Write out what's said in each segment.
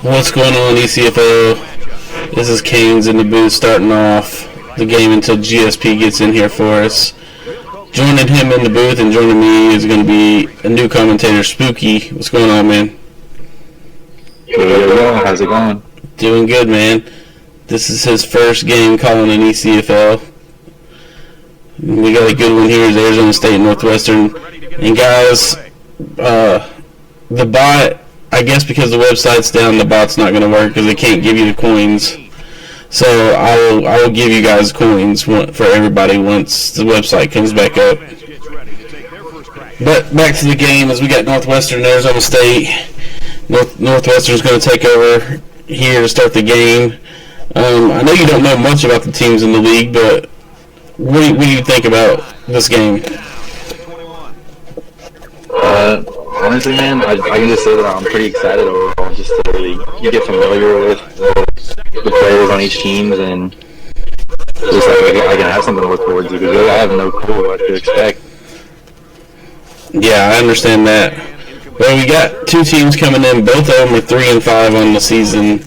What's going on, ECFL? This is Canes in the booth starting off the game until GSP gets in here for us. Joining him in the booth and joining me is going to be a new commentator, Spooky. What's going on, man? Yo, how's it going? Doing good, man. This is his first game calling an ECFL. We got a good one here. It's Arizona State and Northwestern. And guys, the bot, I guess because the website's down, the bot's not going to work because they can't give you the coins. So I will give you guys coins for everybody once the website comes back up. But back to the game, as we got Northwestern and Arizona State. Northwestern's going to take over here to start the game. I know you don't know much about the teams in the league, but what do you think about this game? Honestly, man, I can just say that I'm pretty excited overall, just to really get familiar with the players on each team, and just like I can have something to look forward to, because I have no clue what to expect. Yeah, I understand that. Well, we got two teams coming in. Both of them are 3-5 on the season.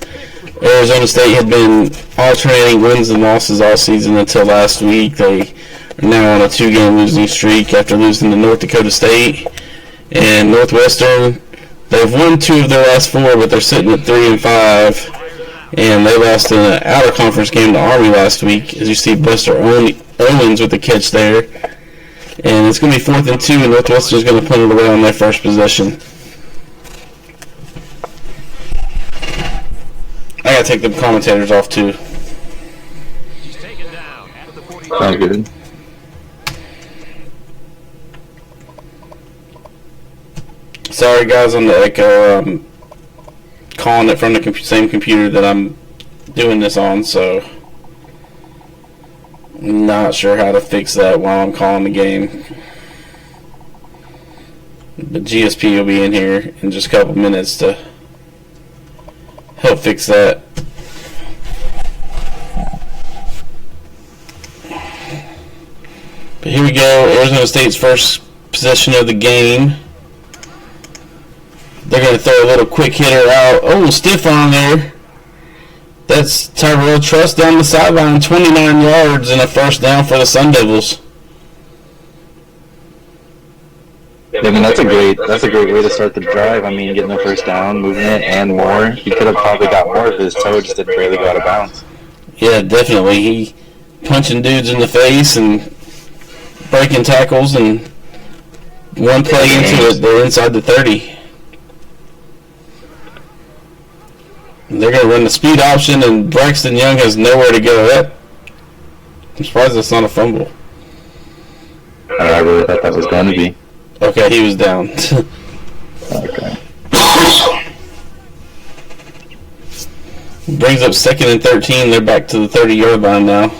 Arizona State had been alternating wins and losses all season until last week. They are now on a 2-game losing streak after losing to North Dakota State. And Northwestern, they've won 2 of their last 4, but they're sitting at 3-5. And they lost in an out-of-conference game to Army last week. As you see, Buster Owens with the catch there. And it's going to be 4th and 2, and Northwestern's going to punt it away on their first possession. I got to take the commentators off, too. Sounds good. Sorry, guys, on the echo. I'm calling it from the same computer that I'm doing this on, so I'm not sure how to fix that while I'm calling the game. But GSP will be in here in just a couple minutes to help fix that. But here we go, Arizona State's first possession of the game. They're going to throw a little quick hitter out. Oh, stiff on there. That's Tyrell Truss down the sideline, 29 yards and a first down for the Sun Devils. Yeah, I mean, that's a great way to start the drive. I mean, getting the first down, moving it, and more. He could have probably got more if his toe just didn't barely go out of bounds. Yeah, definitely. He punching dudes in the face and breaking tackles, and one play into it, they're inside the 30. They're going to run the speed option, and Braxton Young has nowhere to go. I'm surprised that's not a fumble. I really thought that was going to be. Okay, he was down. Okay. Brings up 2nd and 13. They're back to the 30-yard line now.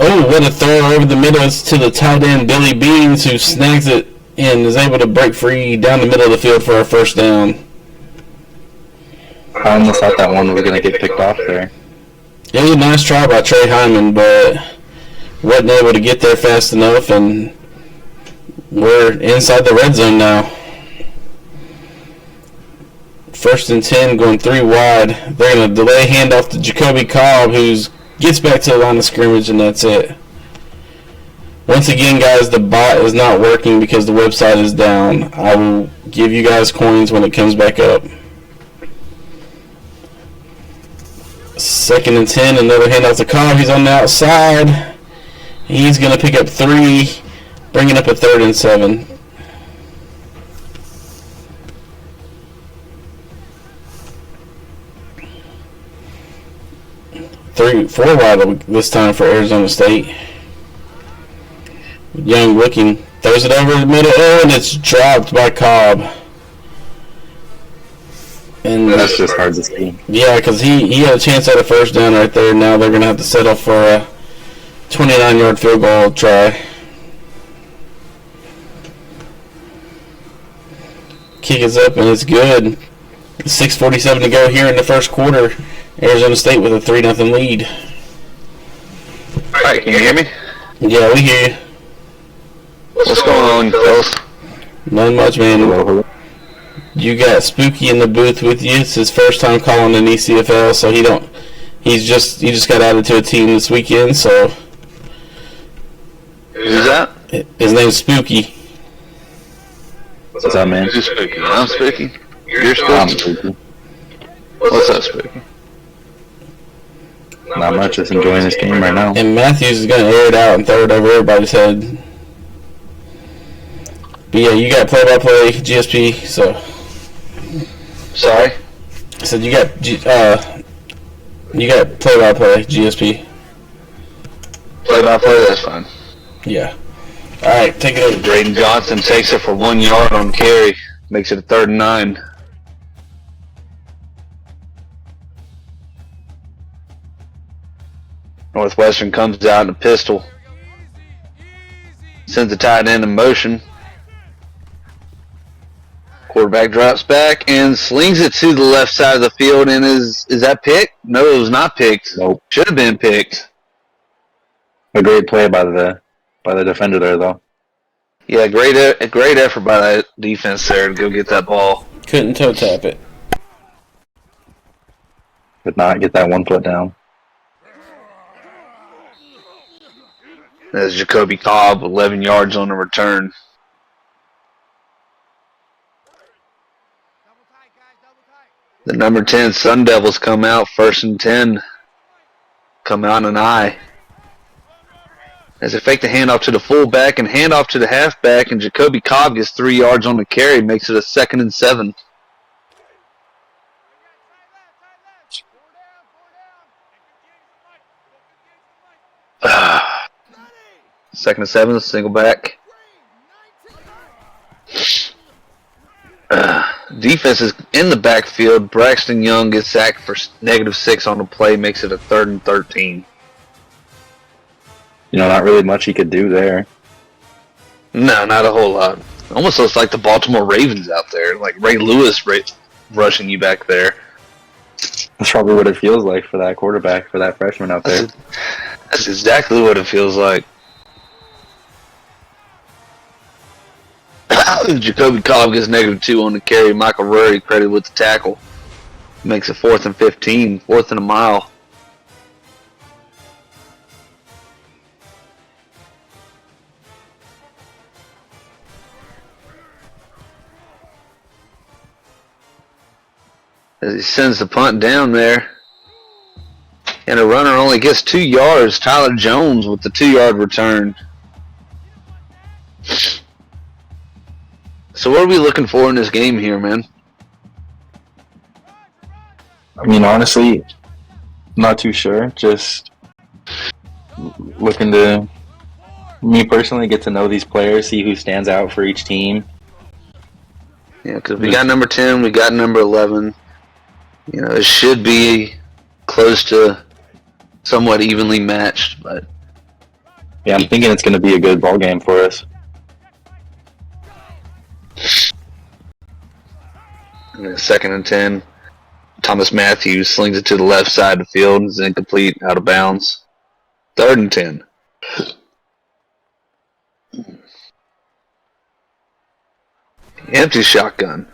Oh, what a throw over the middle. It's to the tight end, Billy Beans, who snags it and is able to break free down the middle of the field for a first down. I almost thought that one was going to get picked off there. It was a nice try by Trey Hyman, but wasn't able to get there fast enough, and we're inside the red zone now. 1st and 10, going 3 wide. They're going to delay handoff to Jacoby Cobb, who gets back to the line of scrimmage, and that's it. Once again, guys, the bot is not working because the website is down. I will give you guys coins when it comes back up. 2nd and 10, another handoff to Cobb. He's on the outside. He's going to pick up 3, bringing up a 3rd and 7. Four wide this time for Arizona State. Young looking, throws it over the middle, and it's dropped by Cobb. And that's just hard to see. Yeah, because he had a chance at a first down right there. Now they're going to have to settle for a 29-yard field goal try. Kick is up, and it's good. 6:47 to go here in the first quarter. Arizona State with a 3-0 lead. All right, can you hear me? Yeah, we hear you. What's going on, fellas? Not much, man. You got Spooky in the booth with you. It's his first time calling an ECFL, so he just got added to a team this weekend. So who's that? His name's Spooky. What's up, man? Who's Spooky? I'm Spooky. You're Spooky. I'm Spooky. What's up, Spooky? Not much. Just enjoying this game right now. And Matthews is gonna air it out and throw it over everybody's head. But yeah, you got play-by-play GSP. So Sorry. I said you got play-by-play GSP. Play-by-play, that's fine. Yeah. All right, take it over. Drayden Johnson takes it for 1 yard on carry. Makes it a 3rd and 9. Northwestern comes out in a pistol. Sends the tight end in motion. Quarterback drops back and slings it to the left side of the field. And is that picked? No, it was not picked. Nope. Should have been picked. A great play by the defender there, though. Yeah, great effort by that defense there to go get that ball. Couldn't toe tap it. Could not get that 1 foot down. That's Jacoby Cobb, 11 yards on the return. The number 10 Sun Devils come out, 1st and 10. Come out an eye. As they fake the handoff to the fullback and handoff to the halfback, and Jacoby Cobb gets 3 yards on the carry, makes it a 2nd and 7. Second and 7, single back. Defense is in the backfield. Braxton Young gets sacked for -6 on the play, makes it a 3rd and 13. Not really much he could do there. No, not a whole lot. Almost looks like the Baltimore Ravens out there, like Ray Lewis rushing you back there. That's probably what it feels like for that quarterback, for that freshman out there. That's exactly what it feels like. Jacoby Cobb gets -2 on the carry. Michael Rurry credited with the tackle. Makes it 4th and 15, 4th and a mile. As he sends the punt down there. And a runner only gets 2 yards. Tyler Jones with the 2-yard return. So what are we looking for in this game here, man? I mean, honestly, not too sure. Just looking to, me personally, get to know these players, see who stands out for each team. Yeah, because we got number 10, we got number 11. It should be close to somewhat evenly matched, but yeah, I'm thinking it's going to be a good ball game for us. And then 2nd and 10. Thomas Matthews slings it to the left side of the field. It's incomplete, out of bounds. 3rd and 10. Empty shotgun.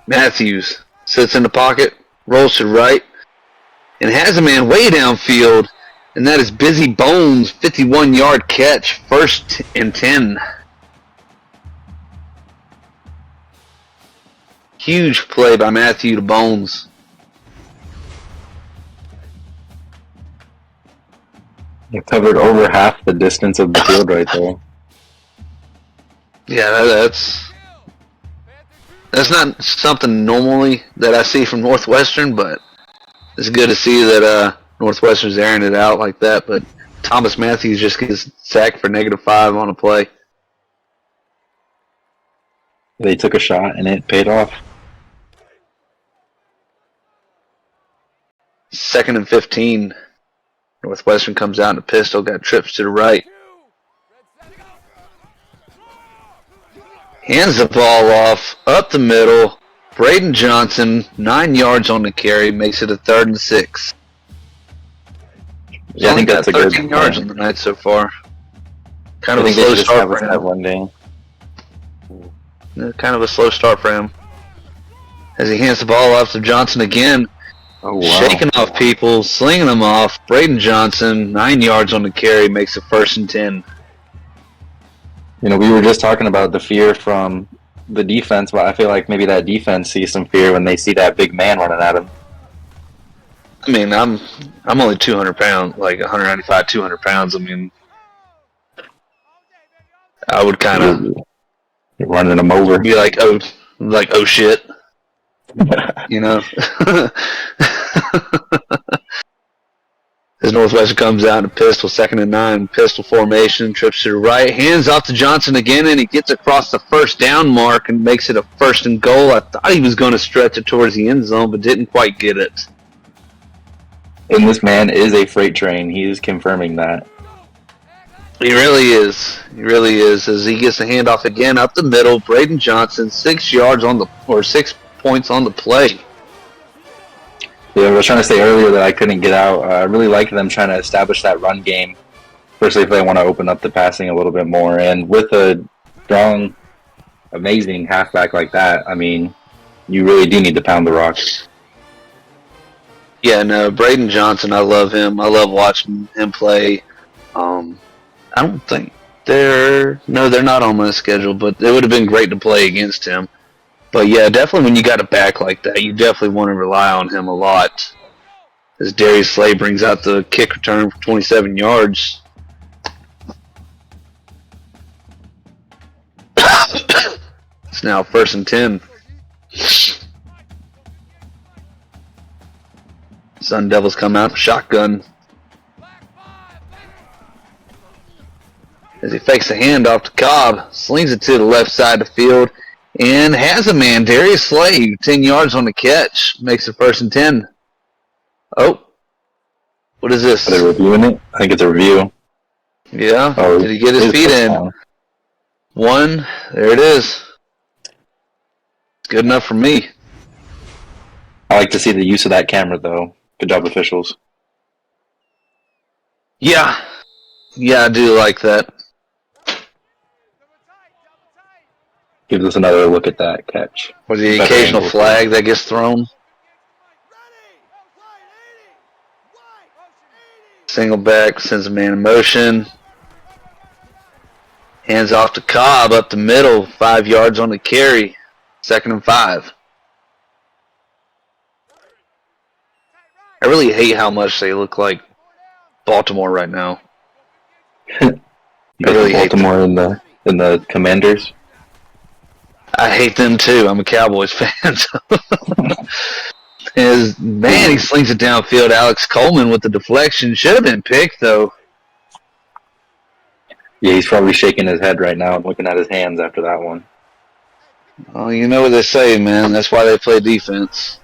Matthews sits in the pocket, rolls to the right, and has a man way downfield, and that is Busy Bones' 51-yard catch, 1st and 10. Huge play by Matthew to Bones. They covered over half the distance of the field right there. Yeah, that's not something normally that I see from Northwestern, but it's good to see that Northwestern's airing it out like that. But Thomas Matthews just gets sacked for -5 on a play. They took a shot and it paid off. 2nd and 15. Northwestern comes out in a pistol, got trips to the right. Hands the ball off, up the middle. Drayden Johnson, 9 yards on the carry, makes it a 3rd and 6. Yeah, I think that's a good 13 yards on the night so far. Kind I of a think they slow should just start have for us him. have one day. Kind of a slow start for him. As he hands the ball off to Johnson again. Oh, wow. Shaking off people, slinging them off. Braden Johnson, 9 yards on the carry, makes it 1st and 10. You know, we were just talking about the fear from the defense, but I feel like maybe that defense sees some fear when they see that big man running at him. I mean, I'm only 200 pounds, like 195, 200 pounds. I mean, I would kind of running them over. Be like, oh shit, you know. As Northwestern comes out in a pistol, 2nd and 9, pistol formation, trips to the right, hands off to Johnson again, and he gets across the 1st down mark and makes it a 1st and goal. I thought he was going to stretch it towards the end zone, but didn't quite get it. And this man is a freight train. He is confirming that. He really is. He really is. As he gets the handoff again up the middle, Braden Johnson, 6 points on the play. Yeah, I was trying to say earlier that I couldn't get out. I really like them trying to establish that run game, especially if they want to open up the passing a little bit more. And with a strong, amazing halfback like that, I mean, you really do need to pound the rock. Yeah, no, Braden Johnson, I love him. I love watching him play. I don't think they're not on my schedule, but it would have been great to play against him. But yeah, definitely when you got a back like that, you definitely want to rely on him a lot. As Darius Slay brings out the kick return for 27 yards. It's now 1st and 10. Sun Devils come out, shotgun. As he fakes the handoff to Cobb, slings it to the left side of the field, and has a man, Darius Slade, 10 yards on the catch, makes it 1st and 10. Oh, what is this? Are they reviewing it? I think it's a review. Yeah, oh, did he get his feet in? Down. 1, there it is. It's good enough for me. I like to see the use of that camera, though. Good job, officials. Yeah, I do like that. Gives us another look at that catch. Or the occasional flag that gets thrown. Single back, sends a man in motion. Hands off to Cobb up the middle, 5 yards on the carry. 2nd and 5. I really hate how much they look like Baltimore right now. I really hate Baltimore in the Commanders. I hate them too. I'm a Cowboys fan. He slings it downfield. Alex Coleman with the deflection. Should have been picked though. Yeah, he's probably shaking his head right now and looking at his hands after that one. Well, you know what they say, man. That's why they play defense.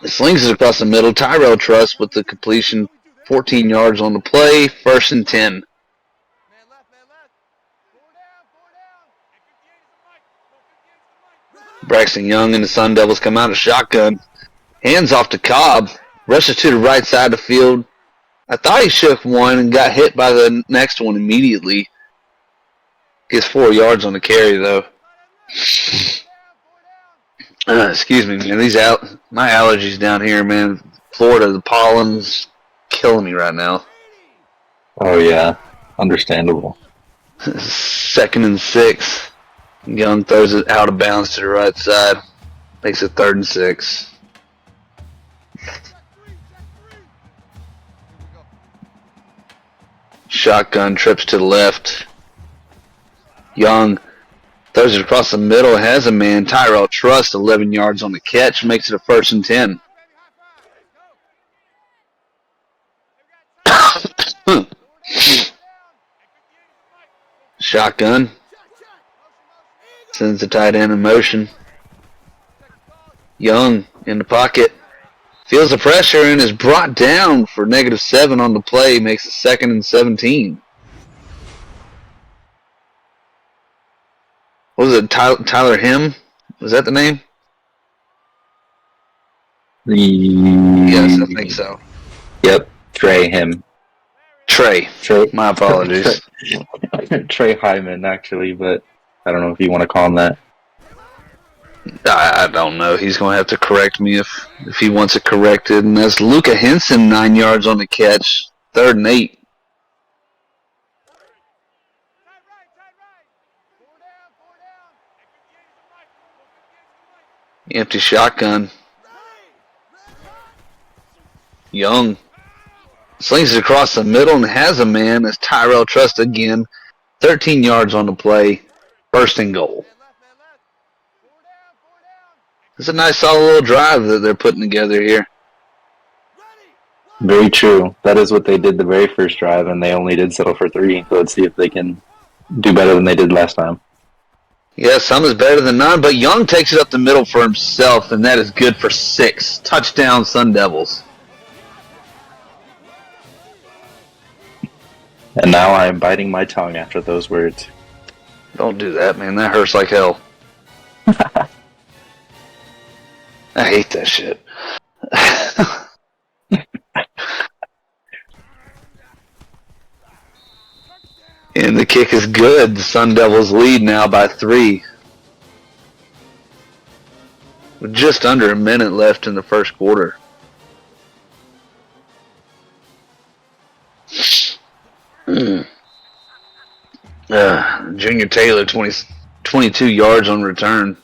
He slings it across the middle. Tyrell Truss with the completion. 14 yards on the play. 1st and 10. Braxton Young and the Sun Devils come out of shotgun. Hands off to Cobb. Rushes to the right side of the field. I thought he shook one and got hit by the next one immediately. Gets 4 yards on the carry, though. Excuse me, man. My allergies down here, man. Florida, the pollen's killing me right now. Oh, yeah. Understandable. 2nd and 6. Young throws it out of bounds to the right side. Makes it 3rd and 6. Shotgun trips to the left. Young throws it across the middle. Has a man. Tyrell Truss, 11 yards on the catch. Makes it a 1st and 10. Shotgun. Sends the tight end in motion. Young in the pocket. Feels the pressure and is brought down for -7 on the play. Makes it 2nd and 17. What was it? Tyler Him? Was that the name? Yes, I think so. Yep. Trey Him. Trey. My apologies. Trey Hyman, actually, but I don't know if you want to call him that. I don't know. He's going to have to correct me if he wants it corrected. And that's Luca Henson, 9 yards on the catch. 3rd and 8. Empty shotgun. Young slings it across the middle and has a man. That's Tyrell Trust again. 13 yards on the play. 1st and goal. It's a nice solid little drive that they're putting together here. Very true. That is what they did the very first drive, and they only did settle for 3. So let's see if they can do better than they did last time. Yeah, some is better than none, but Young takes it up the middle for himself, and that is good for 6. Touchdown, Sun Devils. And now I am biting my tongue after those words. Don't do that, man. That hurts like hell. I hate that shit. And the kick is good. The Sun Devils lead now by 3. With just under a minute left in the first quarter. Junior Taylor, 22 yards on return.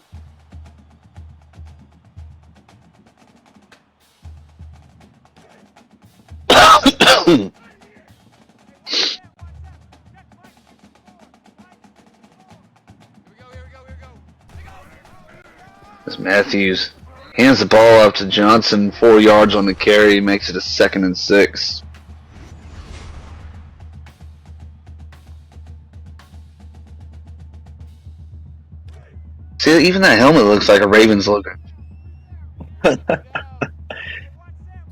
As Matthews hands the ball off to Johnson, 4 yards on the carry, makes it a 2nd and 6. See, even that helmet looks like a Ravens logo.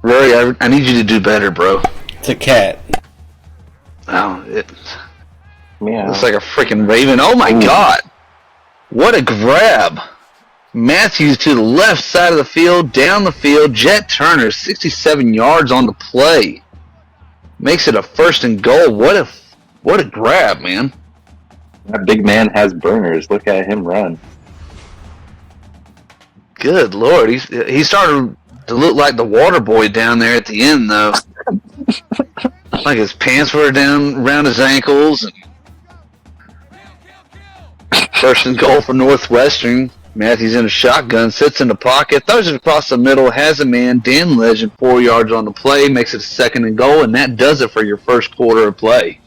Rory, I need you to do better, bro. It's a cat. Oh, it Yeah. looks like a freaking Raven. Oh my God! What a grab! Matthews to the left side of the field, down the field. Jet Turner, 67 yards on the play. Makes it a 1st and goal. What a grab, man. That big man has burners. Look at him run. Good Lord. He's starting to look like the water boy down there at the end, though. Like his pants were down around his ankles. 1st and goal for Northwestern. Matthews in a shotgun, sits in the pocket, throws it across the middle, has a man. Dan Legend, 4 yards on the play, makes it a 2nd and goal, and that does it for your first quarter of play.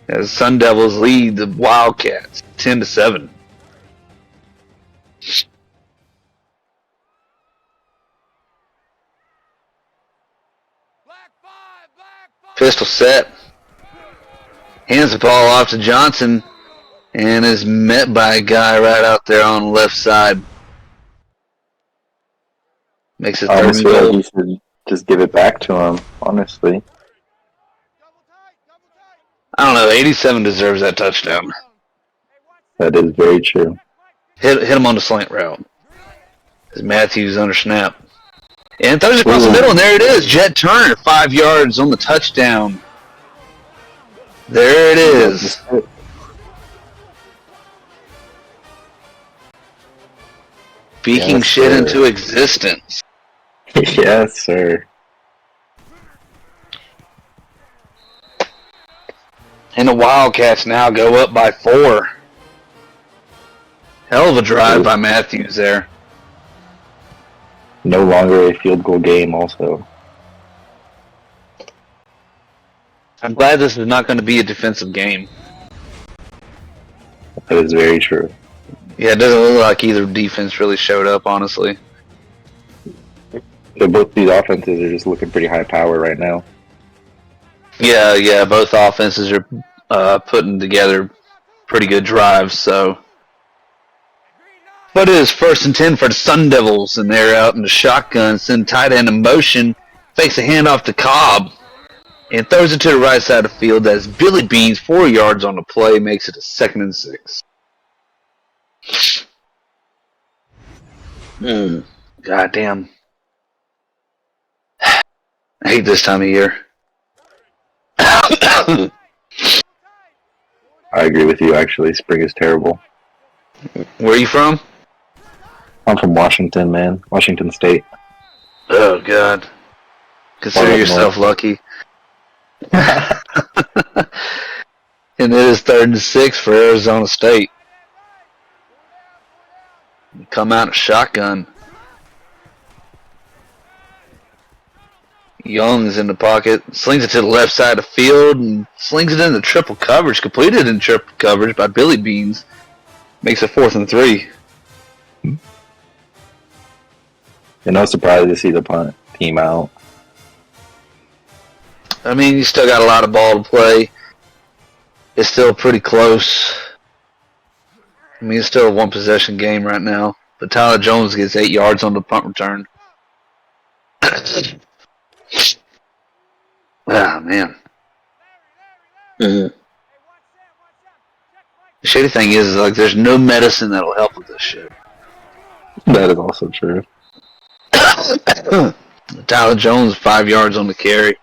As Sun Devils lead the Wildcats 10-7. Pistol set. Hands the ball off to Johnson and is met by a guy right out there on the left side. Makes it 3rd and goal. You should just give it back to him, honestly. I don't know. 87 deserves that touchdown. That is very true. Hit him on the slant route. As Matthews under snap. And throws it across the middle, and there it is. Jet Turner, 5 yards on the touchdown. There it is. Speaking shit into existence. Yes, sir. And the Wildcats now go up by 4. Hell of a drive by Matthews there. No longer a field goal game, also. I'm glad this is not going to be a defensive game. That is very true. Yeah, it doesn't look like either defense really showed up, honestly. So both these offenses are just looking pretty high power right now. Yeah, both offenses are putting together pretty good drives, so. But it is 1st and 10 for the Sun Devils, and they're out in the shotgun, send tight end in motion, fakes a handoff to Cobb, and throws it to the right side of the field as Billy Beans, 4 yards on the play, makes it a 2nd and 6. God damn. I hate this time of year. I agree with you, actually. Spring is terrible. Where are you from? I'm from Washington, man. Washington State. Oh, God. Consider yourself lucky. And it is 3rd and 6 for Arizona State. Come out a shotgun. Young's in the pocket. Slings it to the left side of the field and slings it into triple coverage. Completed in triple coverage by Billy Beans. Makes it 4th and 3. And no surprise to see the punt team out. I mean, you still got a lot of ball to play. It's still pretty close. I mean, it's still a one-possession game right now. But Tyler Jones gets 8 yards on the punt return. Ah, man. Mm-hmm. The shitty thing is, like, there's no medicine that'll help with this shit. That is also true. Tyler Jones, 5 yards on the carry.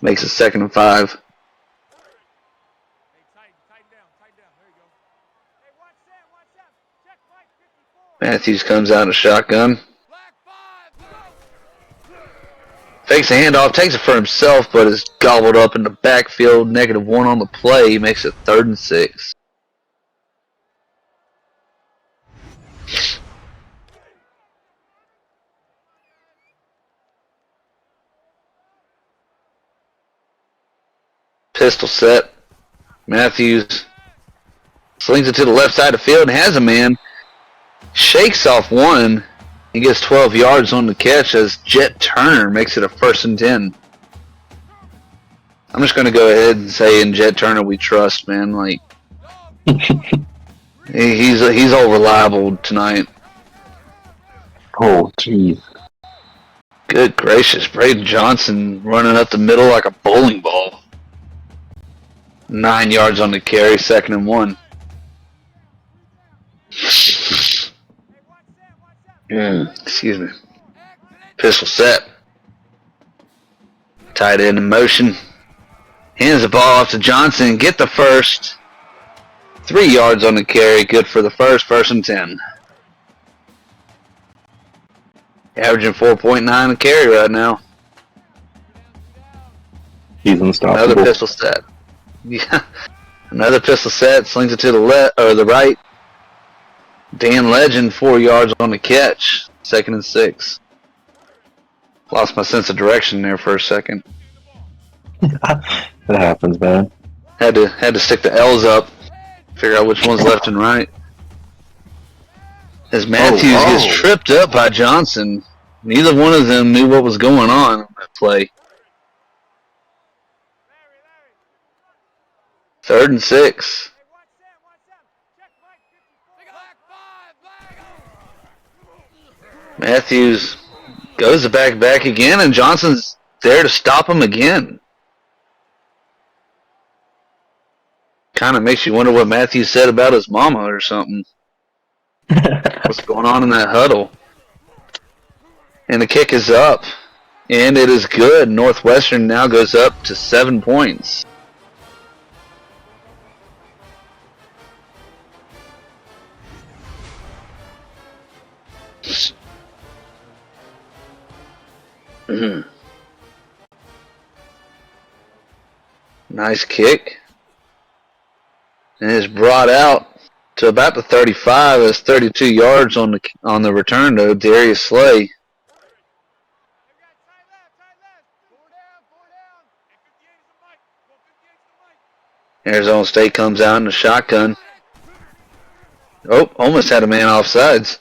Makes it 2nd and 5. Matthews comes out in a shotgun. Fakes a handoff, takes it for himself, but is gobbled up in the backfield. -1 on the play. Makes it 3rd and 6. Pistol set. Matthews slings it to the left side of the field and has a man. Shakes off one. He gets 12 yards on the catch as Jet Turner makes it a 1st and 10. I'm just going to go ahead and say in Jet Turner we trust, man. Like he's all reliable tonight. Oh, jeez. Good gracious. Braden Johnson running up the middle like a bowling ball. 9 yards on the carry, 2nd and 1. Excuse me. Pistol set. Tight end in motion. Hands the ball off to Johnson. Get the first. 3 yards on the carry. Good for the first. 1st and 10. Averaging 4.9 a carry right now. He's unstoppable. Another pistol set. Yeah. Another pistol set. Slings it to the left or the right. Dan Legend, 4 yards on the catch. 2nd and 6. Lost my sense of direction there for a second. That happens, man. Had to stick the L's up. Figure out which one's left and right. As Matthews gets tripped up by Johnson. Neither one of them knew what was going on that play. 3rd and 6. Matthews goes the back again, and Johnson's there to stop him again. Kind of makes you wonder what Matthews said about his mama or something. What's going on in that huddle? And the kick is up, and it is good. Northwestern now goes up to 7 points. Nice kick. And it's brought out to about the 35. It's 32 yards on the return to Darius Slay. Arizona State comes out in the shotgun. Oh, almost had a man offsides.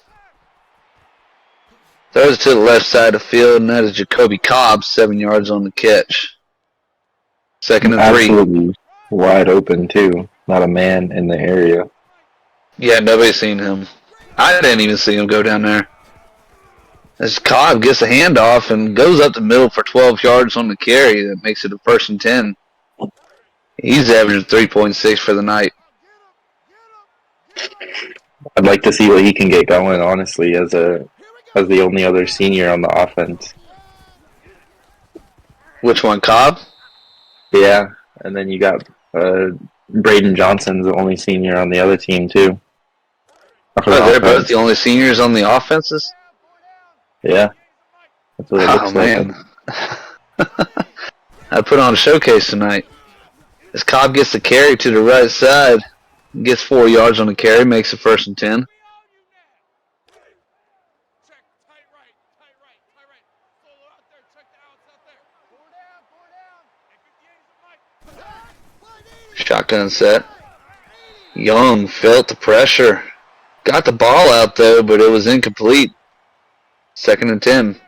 Throws it to the left side of the field, and that is Jacoby Cobb, 7 yards on the catch. 2nd and 3. Absolutely wide open, too. Not a man in the area. Yeah, nobody's seen him. I didn't even see him go down there. As Cobb gets a handoff and goes up the middle for 12 yards on the carry, that makes it a 1st and 10. He's averaging 3.6 for the night. I'd like to see what he can get going, honestly, as the only other senior on the offense. Which one, Cobb? Yeah, and then you got Braden Johnson's the only senior on the other team too. Oh, they're both the only seniors on the offenses? Yeah. That's what it looks man. I put on a showcase tonight. As Cobb gets the carry to the right side, gets 4 yards on the carry, makes it 1st and 10. Shotgun set. Young felt the pressure. Got the ball out though, but it was incomplete. 2nd and 10.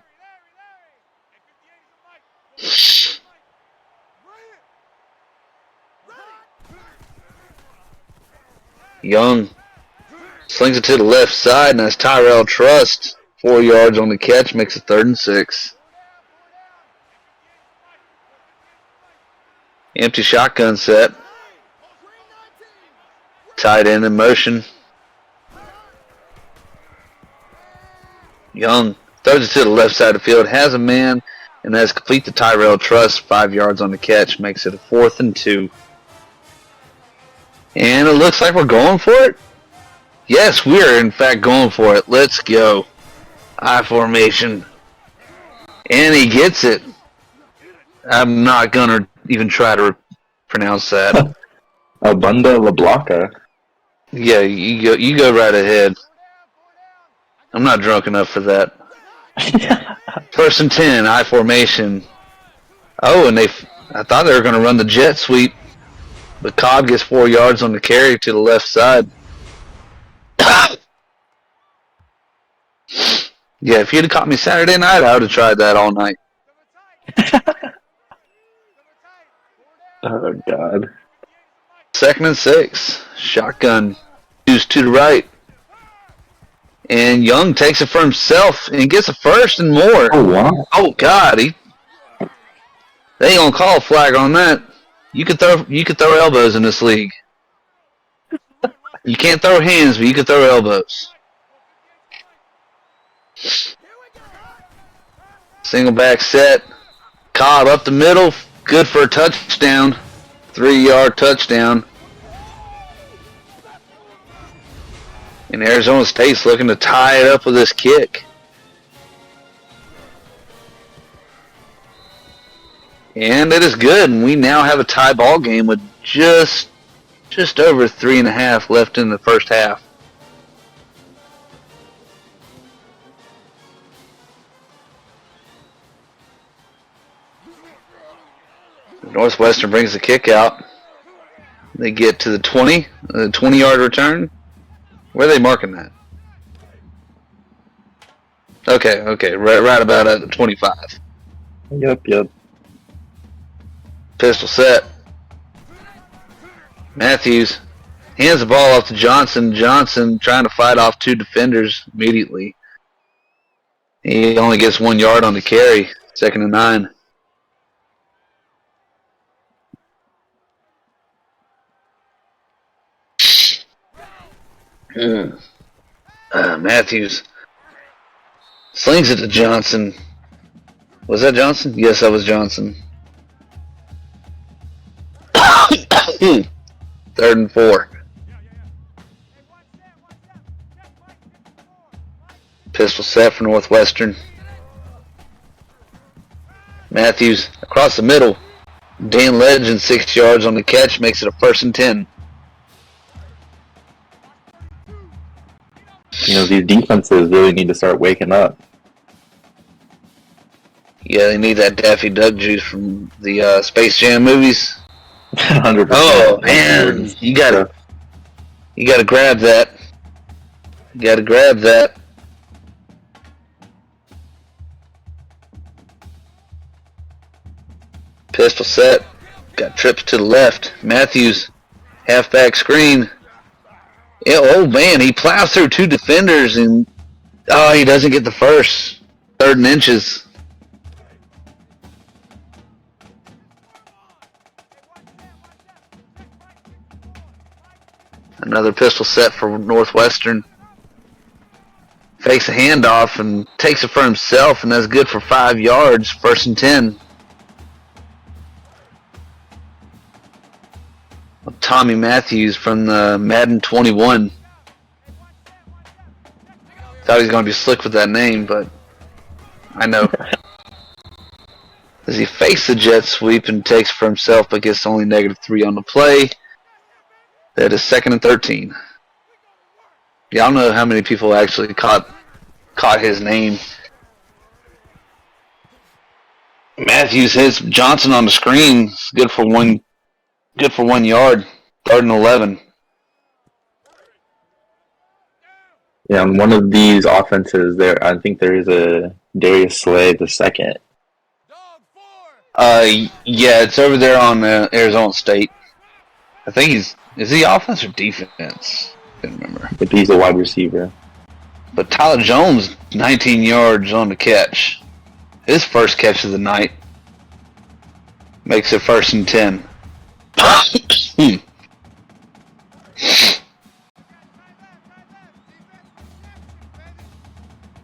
Young slings it to the left side, and that's Tyrell Trust. 4 yards on the catch, makes it 3rd and 6. Empty shotgun set. Tight end in motion. Young throws it to the left side of the field, has a man, and that's complete to Tyrell Trust. 5 yards on the catch, makes it a 4th and 2. And it looks like we're going for it. Yes, we are in fact going for it. Let's go. I formation. And he gets it. I'm not going to even try to pronounce that. Abunda La Blanca. Yeah, you go right ahead. I'm not drunk enough for that. 1st and 10, I formation. Oh, and I thought they were going to run the jet sweep. But Cobb gets 4 yards on the carry to the left side. Yeah, if you'd have caught me Saturday night, I would have tried that all night. Oh, God. 2nd and 6. Shotgun. Used to the right. And Young takes it for himself and gets a 1st and more. Oh, wow. Oh, God. They ain't going to call a flag on that. You could throw elbows in this league. You can't throw hands, but you can throw elbows. Single back set. Cobb up the middle. Good for a touchdown. 3-yard touchdown. And Arizona State's looking to tie it up with this kick. And it is good. And we now have a tie ball game with just over 3.5 left in the first half. Northwestern brings the kick out. They get to the 20, the 20-yard return. Where are they marking that? Okay, right about at the 25. Yep. Pistol set. Matthews hands the ball off to Johnson. Johnson trying to fight off 2 defenders immediately. He only gets 1 yard on the carry. 2nd and 9. Matthews slings it to Johnson. Was that Johnson? Yes, that was Johnson. 3rd and 4. Pistol set for Northwestern. Matthews across the middle. Dan Legend 6 yards on the catch, makes it a 1st and 10. You know, these defenses really need to start waking up. Yeah, they need that Daffy Duck juice from the Space Jam movies. 100%. Oh man, you gotta grab that. You gotta grab that. Pistol set. Got trips to the left. Matthews, halfback screen. Yeah, oh man, he plows through 2 defenders and he doesn't get the first. 3rd and inches. Another pistol set for Northwestern. Fakes a handoff and takes it for himself, and that's good for 5 yards. 1st and 10. Tommy Matthews from the Madden 21. Thought he was going to be slick with that name, but I know. As he fakes the jet sweep and takes for himself, but gets only -3 on the play. That is 2nd and 13. Y'all know how many people actually caught his name. Matthews hits Johnson on the screen. It's good for 1 yard. 3rd and 11. Yeah, on one of these offenses, I think there is a Darius Slay the second. Yeah, it's over there on Arizona State. I think is he offense or defense? I can't remember. If he's a wide receiver. But Tyler Jones, 19 yards on the catch. His first catch of the night. Makes it 1st and 10.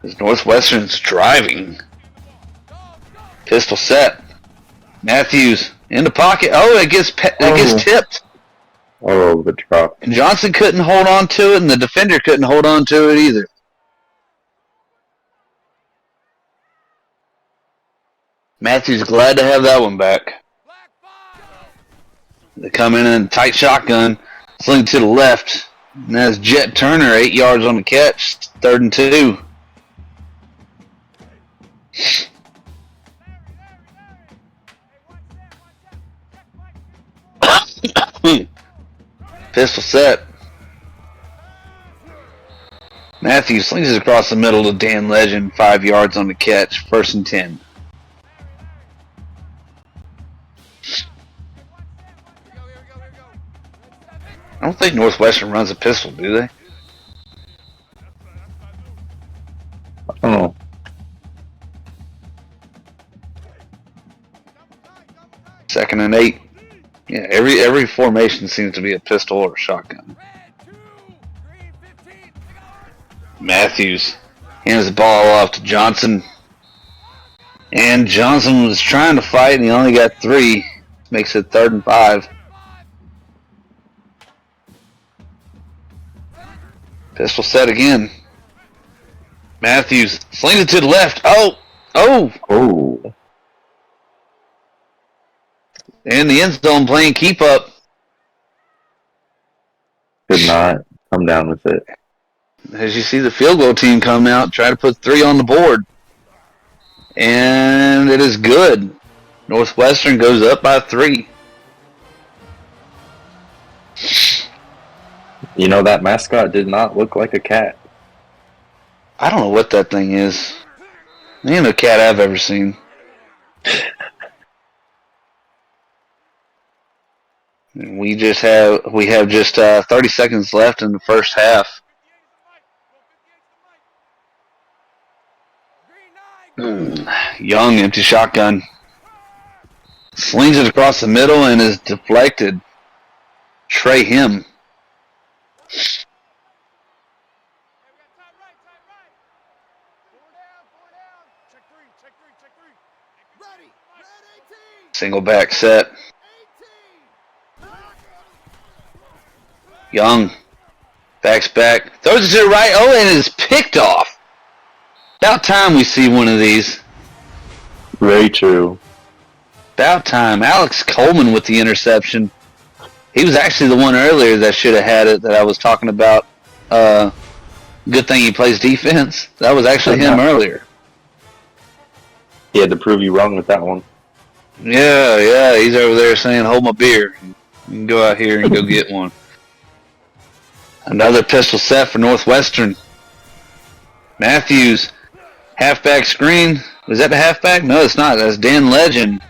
As Northwestern's driving. Pistol set. Matthews in the pocket. Oh, it gets tipped. Oh, the drop. And Johnson couldn't hold on to it, and the defender couldn't hold on to it either. Matthews glad to have that one back. They come in a tight shotgun, sling to the left, and that's Jet Turner, 8 yards on the catch, 3rd and 2. Pistol set. Matthews slings it across the middle to Dan Legend, 5 yards on the catch, 1st and 10. I don't think Northwestern runs a pistol, do they? I don't know. Second and 8. Yeah, every formation seems to be a pistol or a shotgun. Matthews hands the ball off to Johnson. And Johnson was trying to fight, and he only got 3. Makes it 3rd and 5. Pistol set again. Matthews slings it to the left. Oh! In the end zone playing keep up. Could not come down with it. As you see the field goal team come out, try to put 3 on the board. And it is good. Northwestern goes up by 3. You know, that mascot did not look like a cat. I don't know what that thing is. It ain't a cat I've ever seen. We have just 30 seconds left in the first half. Young, empty shotgun. Slings it across the middle and is deflected. Trey Him. Single back set. Young. Backs back. Throws it to the right. Oh, and it is picked off. About time we see one of these. Very true. About time. Alex Coleman with the interception. He was actually the one earlier that should have had it that I was talking about. Good thing he plays defense. That was actually him earlier. He had to prove you wrong with that one. Yeah. He's over there saying, hold my beer. You can go out here and go get one. Another pistol set for Northwestern. Matthews. Halfback screen. Was that the halfback? No, it's not. That's Dan Legend.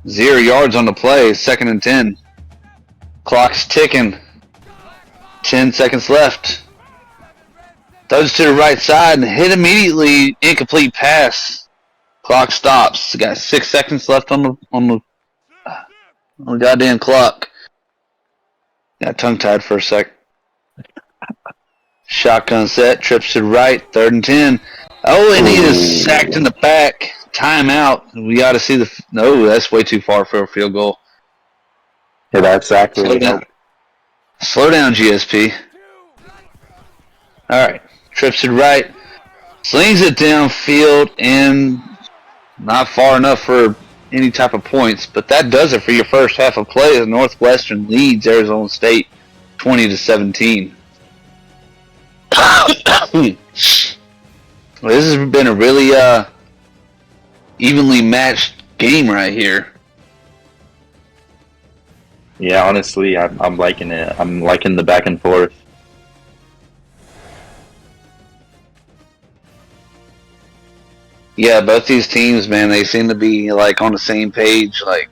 0 yards on the play. 2nd and 10. Clock's ticking. 10 seconds left. Throws to the right side and hit immediately. Incomplete pass. Clock stops. Got 6 seconds left on the goddamn clock. Got tongue-tied for a sec. Shotgun set. Trips to the right. 3rd and 10. Oh, and he is sacked in the back. Timeout. We got to see the... No, that's way too far for a field goal. Yeah, that sack really Slow down, GSP. Alright. Trips to the right. Slings it downfield and not far enough for any type of points, but that does it for your first half of play as Northwestern leads Arizona State 20-17. Well, this has been a really evenly matched game right here. Yeah, honestly, I'm liking it. I'm liking the back and forth. Yeah, both these teams, man, they seem to be like on the same page. Like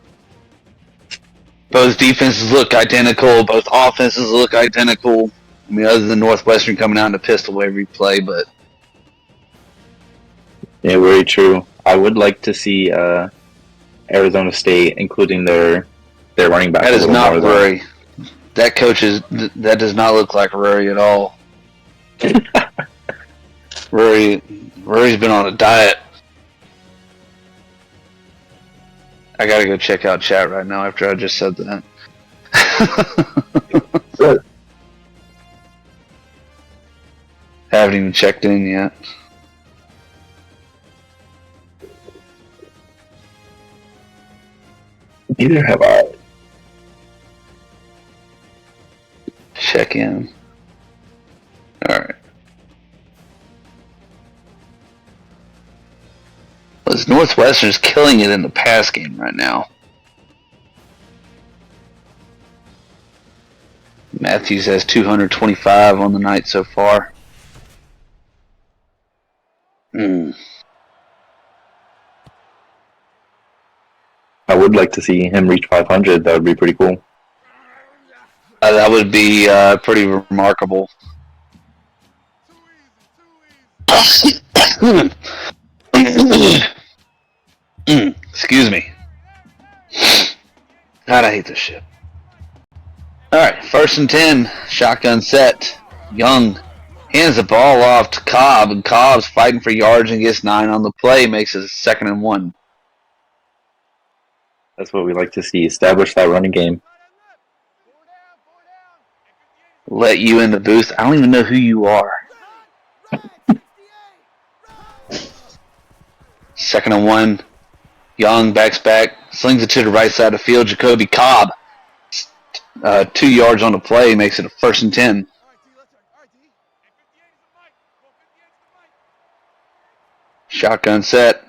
both defenses look identical, both offenses look identical. I mean, other than Northwestern coming out in a pistol every play, but Yeah, very true. I would like to see Arizona State, including their running back. that a is little not more, Rory. That that does not look like Rory at all. Rory's been on a diet. I gotta go check out chat right now after I just said that. Good. Haven't even checked in yet. Neither have I. Check in. Alright. Well, Northwestern's killing it in the pass game right now. Matthews has 225 on the night so far. I would like to see him reach 500. That would be pretty cool. That would be pretty remarkable. Excuse me. God, I hate this shit. Alright, 1st and 10. Shotgun set. Young hands the ball off to Cobb, and Cobb's fighting for yards and gets 9 on the play. Makes it 2nd and 1. That's what we like to see. Establish that running game. Let you in the booth. I don't even know who you are. 2nd and 1. Young backs back, slings it to the right side of the field. Jacoby Cobb, 2 yards on the play, makes it a 1st and 10. Shotgun set.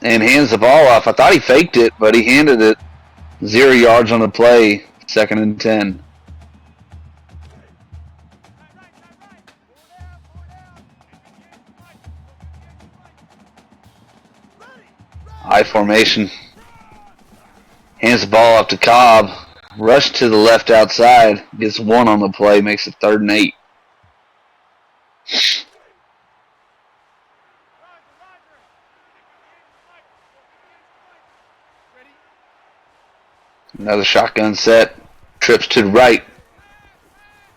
And hands the ball off. I thought he faked it, but he handed it. 0 yards on the play, 2nd and 10. I formation. Hands the ball off to Cobb. Rush to the left outside. Gets 1 on the play. Makes it 3rd and 8. Another shotgun set. Trips to the right.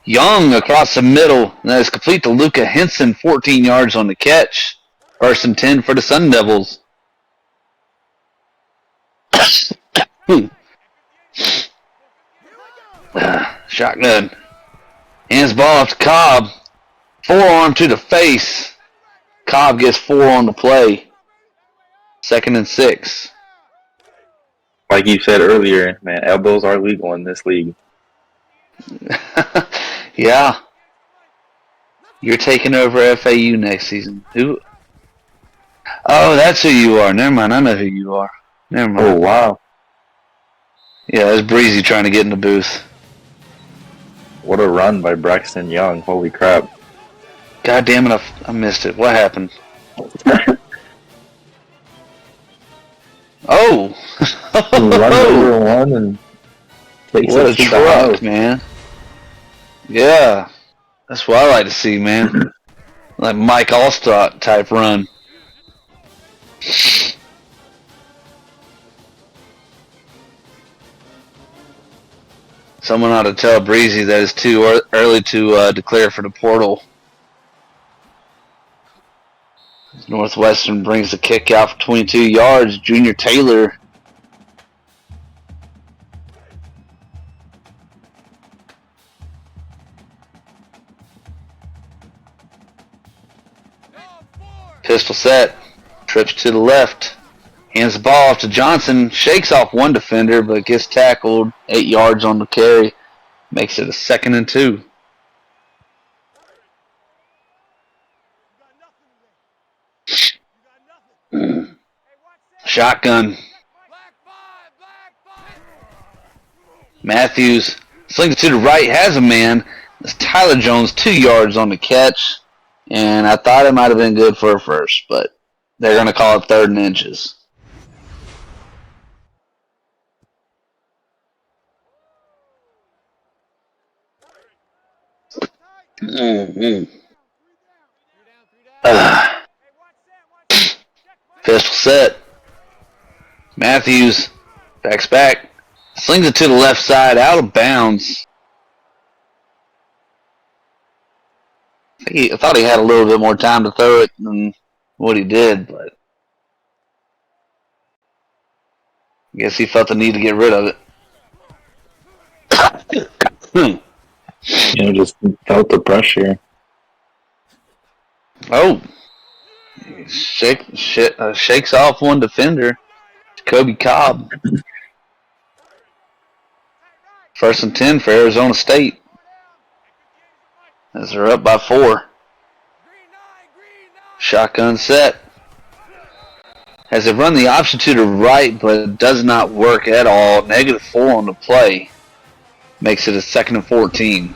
Young across the middle. And that is complete to Luca Henson. 14 yards on the catch. 1st and 10 for the Sun Devils. Shotgun. Hands ball off to Cobb. Forearm to the face. Cobb gets 4 on the play. 2nd and 6. Like you said earlier, man, elbows are legal in this league. Yeah. You're taking over FAU next season. Who? Oh, that's who you are. Never mind. I know who you are. Never mind. Oh, wow. Yeah, that's Breezy trying to get in the booth. What a run by Braxton Young. Holy crap. God damn it, I missed it. What happened? Oh! Run over one and takes What a it to the truck, house. man. Yeah. That's what I like to see, man. Like Mike Allstott type run. Someone ought to tell Breezy that it's too early to declare for the portal. Northwestern brings the kick out for 22 yards. Junior Taylor Pistol set. Trips to the left. Hands the ball off to Johnson. Shakes off one defender, but gets tackled. 8 yards on the carry. Makes it a 2nd and 2. Shotgun. Matthews slings it to the right. Has a man. It's Tyler Jones 2 yards on the catch. And I thought it might have been good for a first, but they're going to call it 3rd and inches. Pistol set. Matthews backs back. Slings it to the left side, out of bounds. I thought he had a little bit more time to throw it than what he did, but I guess he felt the need to get rid of it. Just felt the pressure. Oh, shakes off one defender. Kobe Cobb. 1st and 10 for Arizona State. As they're up by 4. Shotgun set. Has it run the option to the right, but it does not work at all. -4 on the play. Makes it a 2nd and 14.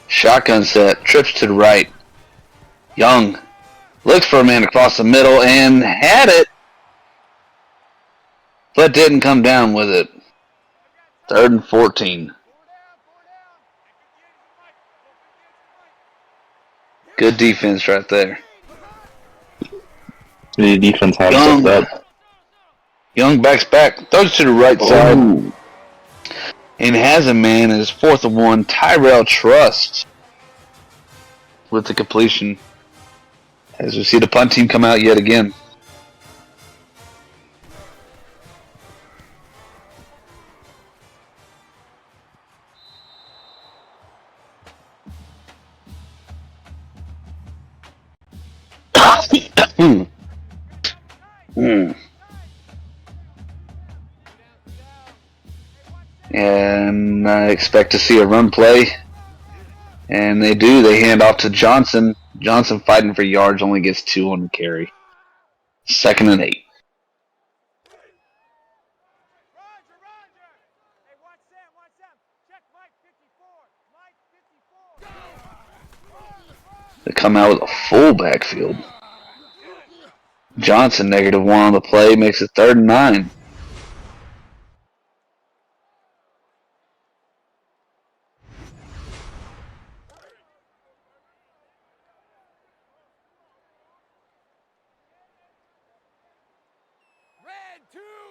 Shotgun set. Trips to the right. Young looks for a man across the middle and had it, but didn't come down with it. 3rd and 14. Good defense right there. The defense has Young, that. Young backs back, throws to the right side, and has a man as 4th and 1. Tyrell Trust with the completion. As we see the punt team come out yet again. And I expect to see a run play. And they do. They hand off to Johnson. Johnson fighting for yards, only gets 2 on the carry. 2nd and 8. They come out with a full backfield. Johnson -1 on the play, makes it 3rd and 9.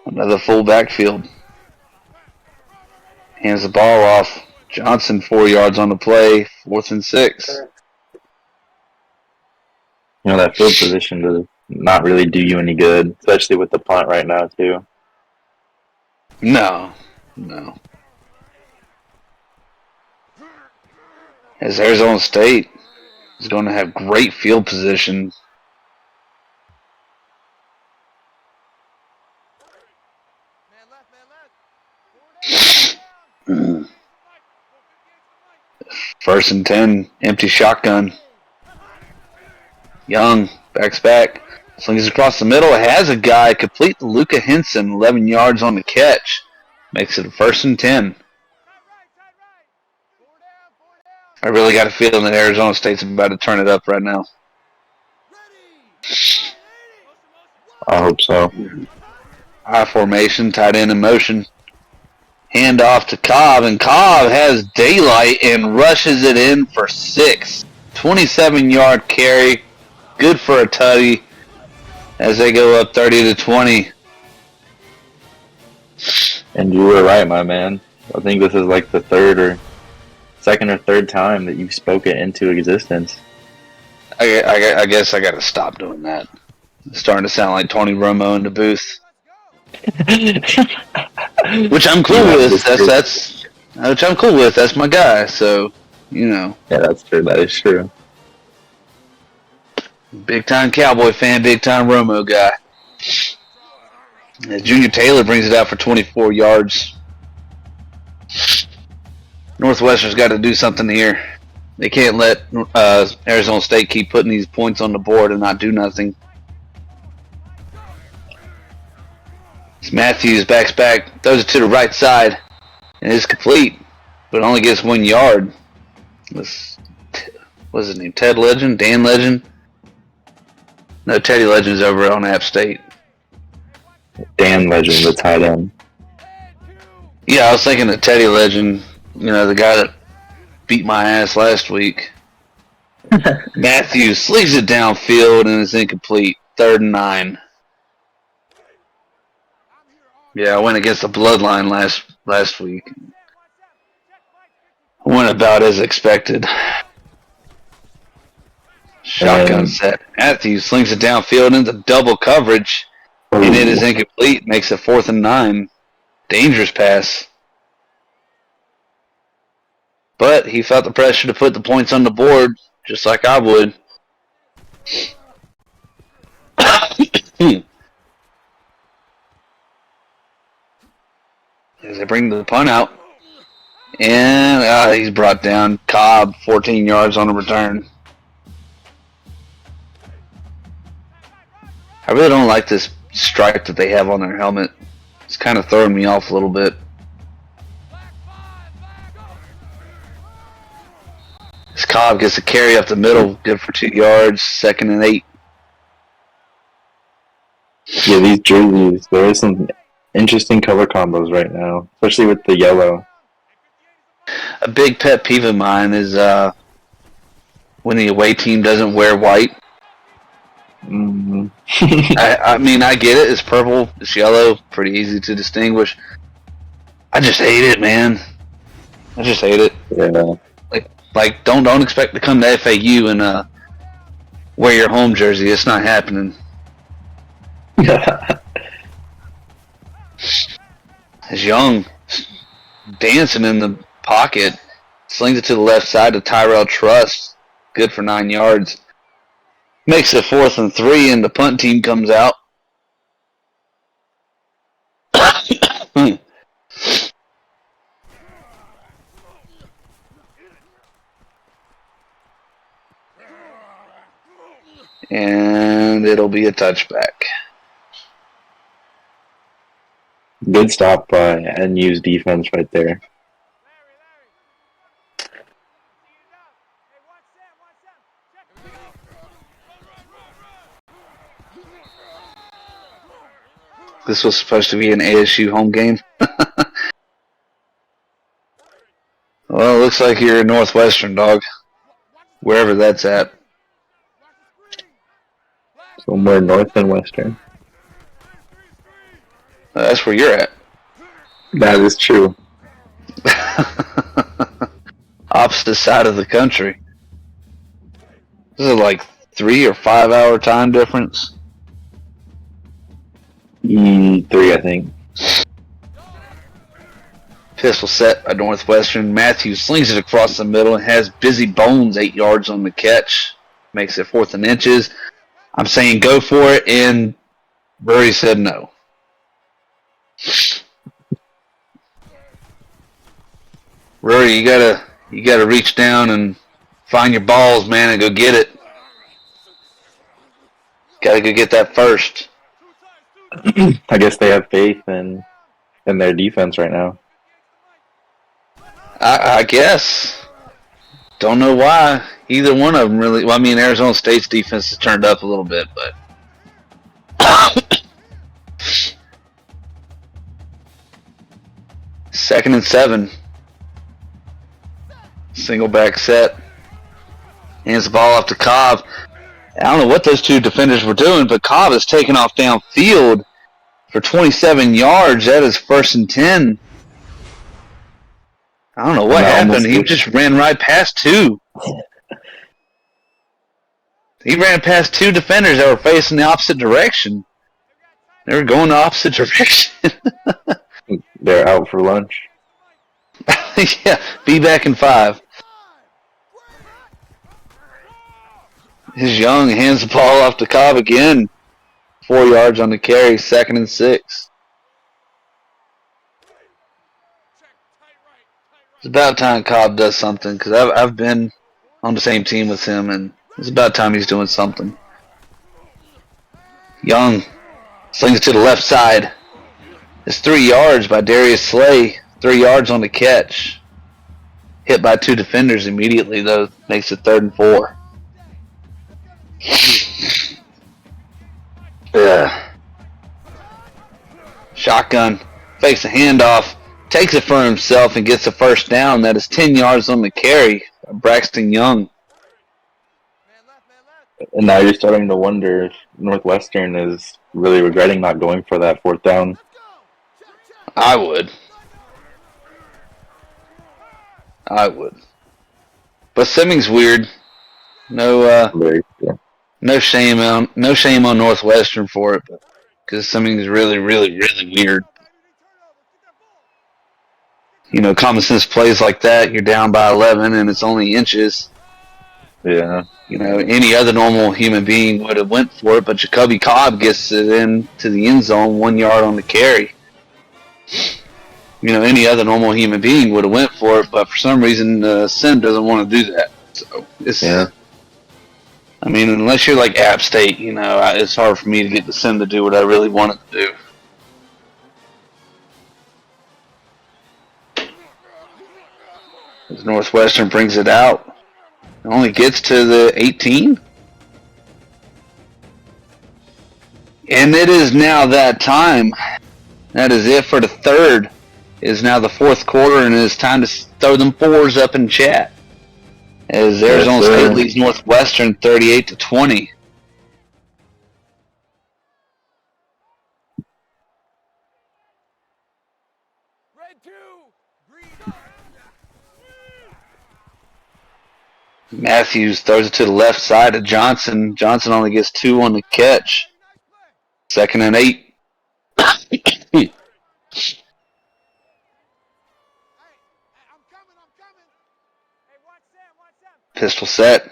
Another full backfield. Hands the ball off. Johnson 4 yards on the play, 4th and 6. That field position does not really do you any good, especially with the punt right now, too. No. As Arizona State is going to have great field position. First and 10, empty shotgun. Young backs back, slings across the middle, has a guy complete to Luka Henson, 11 yards on the catch. Makes it a 1st and 10. I really got a feeling that Arizona State's about to turn it up right now. I hope so. I formation, tight end in motion. Hand off to Cobb, and Cobb has daylight and rushes it in for 6. 27-yard carry. Good for a tutty as they go up 30-20. And you were right, my man. I think this is like the second or third time that you've spoke it into existence. I guess I got to stop doing that. It's starting to sound like Tony Romo in the booth. Which I'm cool with. Which I'm cool with. That's my guy. So, Yeah, that's true. That is true. Big time Cowboy fan, big time Romo guy. As Junior Taylor brings it out for 24 yards. Northwestern's got to do something here. They can't let Arizona State keep putting these points on the board and not do nothing. Matthews backs back, throws it to the right side, and it's complete, but only gets 1 yard. What's his name? Ted Legend? Dan Legend? No, Teddy Legend's over on App State. Dan Legend, the tight end. Yeah, I was thinking of Teddy Legend, the guy that beat my ass last week. Matthews slings it downfield and it's incomplete. 3rd and 9. Yeah, I went against the Bloodline last week. I went about as expected. Shotgun set. Matthews slings it downfield into double coverage, and it is incomplete. Makes it 4th and 9. Dangerous pass. But he felt the pressure to put the points on the board, just like I would. As they bring the punt out. And he's brought down. Cobb, 14 yards on a return. I really don't like this stripe that they have on their helmet. It's kind of throwing me off a little bit. This Cobb gets a carry up the middle, good for 2 yards, 2nd and 8. Yeah, these jerseys, there is some interesting color combos right now, especially with the yellow. A big pet peeve of mine is when the away team doesn't wear white. Mm-hmm. I mean, I get it. It's purple, it's yellow, pretty easy to distinguish. I just hate it, man. I just hate it. Yeah. Like don't expect to come to FAU and wear your home jersey. It's not happening. As Young dancing in the pocket, slings it to the left side to Tyrell Truss. Good for 9 yards. Makes it 4th and 3, and the punt team comes out. And it'll be a touchback. Good stop by NU's defense right there. This was supposed to be an ASU home game. Well, it looks like you're in Northwestern, dog. Wherever that's at. Somewhere north and western. That's where you're at. That is true. Opposite side of the country. This is like 3 or 5 hour time difference. 3, I think. Pistol set by Northwestern. Matthews slings it across the middle and has Busy Bones 8 yards on the catch. Makes it 4th and inches. I'm saying go for it, and Rory said no. Rory, you gotta reach down and find your balls, man, and go get it. Gotta go get that first. I guess they have faith in their defense right now. I guess. Don't know why. Either one of them really. Well, I mean, Arizona State's defense has turned up a little bit, but. 2nd and 7. Single back set. Hands the ball off to Cobb. I don't know what those two defenders were doing, but Cobb is taking off downfield for 27 yards. That is 1st and 10. I don't know what happened. He just ran right past 2. He ran past 2 defenders that were facing the opposite direction. They were going the opposite direction. They're out for lunch. Yeah, be back in 5. His Young hands the ball off to Cobb again. 4 yards on the carry, 2nd and 6. It's about time Cobb does something because I've been on the same team with him, and it's about time he's doing something. Young slings it to the left side. It's 3 yards by Darius Slay. 3 yards on the catch. Hit by 2 defenders immediately, though. Makes it 3rd and 4. Shotgun. Fakes a handoff. Takes it for himself and gets a first down. That is 10 yards on the carry by Braxton Young. And now you're starting to wonder if Northwestern is really regretting not going for that 4th down. I would. But Simmons weird. No shame on Northwestern for it, because Simmons is really weird. You know, common sense plays like that. You're down by 11 and it's only inches. Yeah. You know, any other normal human being would have went for it, but Jacoby Cobb gets it into the end zone, 1 yard on the carry. You know, any other normal human being would have went for it, but for some reason, Sim doesn't want to do that. So it's, I mean, unless you're like App State, you know, it's hard for me to get the Sim to do what I really want it to do. As Northwestern brings it out, it only gets to the 18. And it is now that time. That is it for the 3rd. It is now the 4th quarter, and it is time to throw them 4s up in chat. As Arizona State leads Northwestern 38-20. Matthews throws it to the left side of Johnson. Johnson only gets 2 on the catch. 2nd and 8. Pistol set.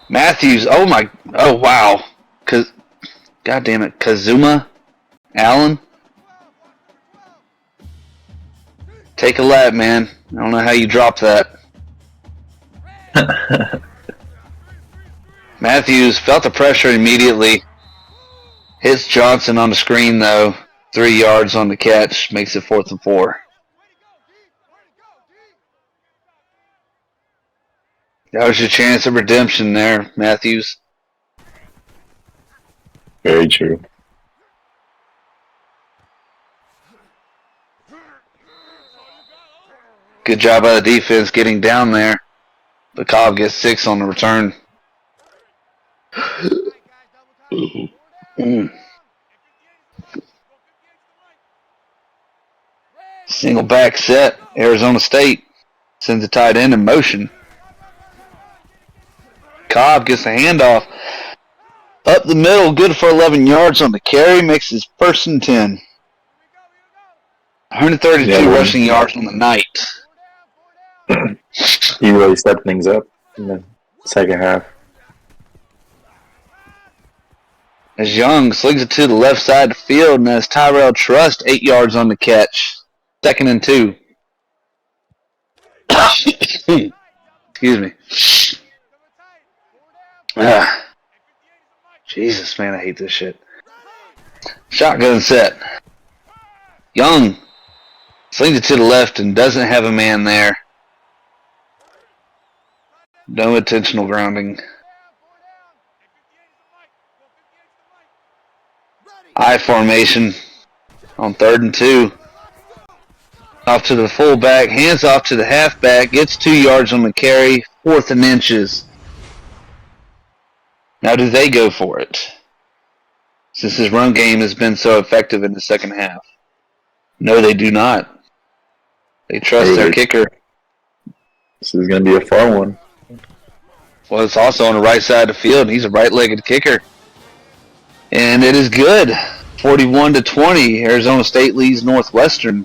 Matthews, oh wow. God damn it, Kazuma Allen. Take a lap, man. I don't know how you dropped that. Matthews felt the pressure immediately. Hits Johnson on the screen, though. 3 yards on the catch. Makes it 4th and 4. That was your chance of redemption there, Matthews. Very true. Good job by the defense getting down there. But Cobb gets 6 on the return. Single back set. Arizona State sends a tight end in motion. Cobb gets the handoff. Up the middle, good for 11 yards on the carry. Makes his 1st and 10. 132 rushing yards on the night. He really stepped things up in the second half. As Young slings it to the left side of the field, and as Tyrell Trust 8 yards on the catch. 2nd and 2. Excuse me. Jesus, man, I hate this shit. Shotgun set. Young slings it to the left and doesn't have a man there. No intentional grounding. I formation on 3rd and 2. Off to the fullback, hands off to the halfback, gets 2 yards on the carry, 4th and inches. Now do they go for it? Since his run game has been so effective in the second half. No, they do not. They trust their kicker. This is going to be a fun one. Well, it's also on the right side of the field, and he's a right-legged kicker. And it is good. 41-20. Arizona State leads Northwestern.